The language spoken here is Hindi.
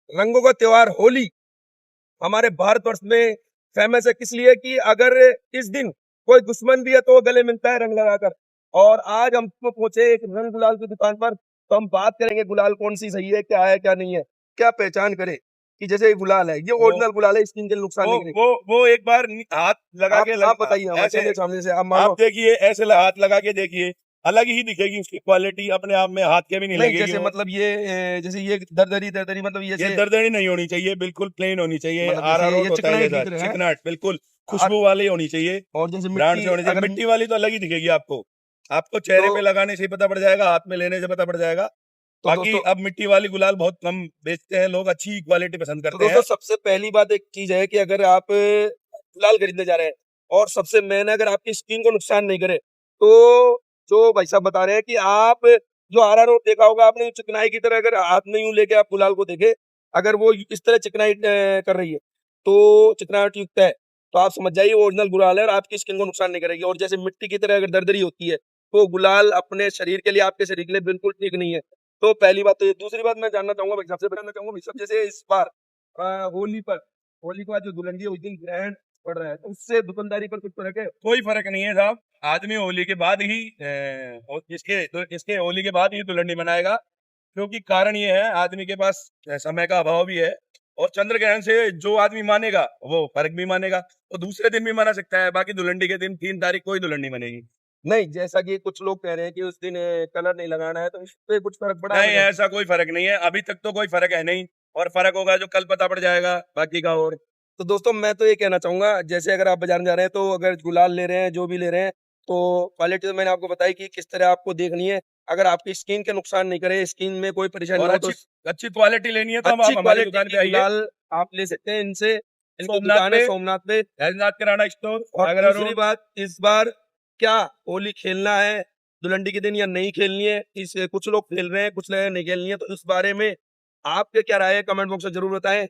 रंगों का त्योहार होली हमारे भारतवर्ष में फेमस है, किस लिए कि अगर इस दिन कोई दुश्मन भी है तो वो गले मिलता है रंग लगाकर। और आज हम तो पहुंचे एक रंग गुलाल की दुकान पर, तो हम बात करेंगे गुलाल कौन सी सही है क्या नहीं है, क्या पहचान करे कि जैसे ये गुलाल है, ये वो ओरिजिनल गुलाल है, स्किन के नुकसान वो नहीं करेगी। वो एक बार हाथ लगा के आप बताइए हमारे ऐसे चलिए सामने से, आप आप मानो। देखिए, ऐसे हाथ लगा के देखिए, अलग ही दिखेगी उसकी क्वालिटी, अपने आप में हाथ के भी नहीं नहीं लगेगी जैसे वो। मतलब ये जैसे ये दरदरी दरदरी मतलब ये ये से दरदरी नहीं होनी चाहिए, बिल्कुल प्लेन होनी चाहिए, मतलब जैसे ये अरारोट होता है चिकनाई जैसा दिख रहा है। चिकनाट, बिल्कुल और खुशबू वाली होनी चाहिए, और जैसे ब्रांड मिट्टी से होनी चाहिए। अगर मिट्टी वाली तो अलग ही दिखेगी आपको, आपको तो चेहरे पे लगाने से ही पता पड़ जाएगा, हाथ में लेने से पता पड़ जाएगा। बाकी दोस्तों, अब मिट्टी वाली गुलाल बहुत कम बेचते हैं लोग, अच्छी क्वालिटी पसंद तो करते दोस्तों हैं। सबसे पहली बात एक चीज है कि अगर आप गुलाल खरीदने जा रहे हैं और सबसे मेन अगर आपकी स्किन को नुकसान नहीं करे, तो जो भाई साहब बता रहे हैं कि आप जो आरा रोड देखा होगा आपने, चिकनाई की तरह अगर हाथ में यूं लेके आप गुलाल को देखे, अगर वो इस तरह चिकनाई कर रही है, तो चिकनाहट युक्त है, तो आप समझ जाइए ओरिजिनल गुलाल है और आपकी स्किन को नुकसान नहीं करेगी। और जैसे मिट्टी की तरह अगर दरदरी होती है, तो गुलाल अपने शरीर के लिए, आपके शरीर के लिए बिल्कुल ठीक नहीं है। तो पहली बात तो ये। दूसरी बात मैं जानना चाहूंगा भाई साहब से, बताना चाहूंगा भाई साहब, जैसे इस बार होली पर, होली के बाद जो दुल्हन है उस दिन ग्रहण पड़ रहा है, तो उससे दुकानदारी पर कुछ फर्क है? कोई फर्क नहीं है साहब, आदमी होली के बाद ही इसके होली के बाद ही दुल्हन बनाएगा, क्योंकि कारण ये है, आदमी के पास समय का अभाव भी है, और चंद्र ग्रहण से जो आदमी मानेगा वो फर्क भी मानेगा, तो दूसरे दिन भी मना सकता है, बाकी दुल्हन के दिन 3 तारीख कोई दुल्हन नहीं बनेगी। नहीं, जैसा कि कुछ लोग कह रहे हैं कि उस दिन कलर नहीं लगाना है, तो इस पे कुछ फर्क पड़ा है नहीं, मतलब? ऐसा कोई फर्क नहीं है, अभी तक तो कोई फर्क है नहीं, और फर्क होगा जो कल पता पड़ जाएगा बाकी का। और तो दोस्तों मैं तो ये कहना चाहूंगा, जैसे अगर आप बाजार में जा रहे हैं तो अगर गुलाल ले रहे हैं, जो भी ले रहे हैं, तो क्वालिटी तो मैंने आपको बताई कि किस तरह आपको देखनी है। अगर आपकी स्किन के नुकसान नहीं करे, स्किन में कोई परेशानी और ना हो, तो अच्छी अच्छी क्वालिटी लेनी है तो अब अच्छी आप हमारी क्वालिटी दुकान की पे आइए। गुलाल आप ले सकते हैं इनसे। इनकी सोमनाथ दुकान है पे, सोमनाथ पे। हरिनाथ किराना स्टोर, और आगरा दूसरी रोड। बात, इस बार क्या होली खेलना है दुलंडी के दिन या नहीं खेलनी है, इस कुछ लोग खेल रहे हैं, कुछ लोग नहीं खेलनी है, तो इस बारे में आपके क्या राय है कमेंट बॉक्स में जरूर बताएं।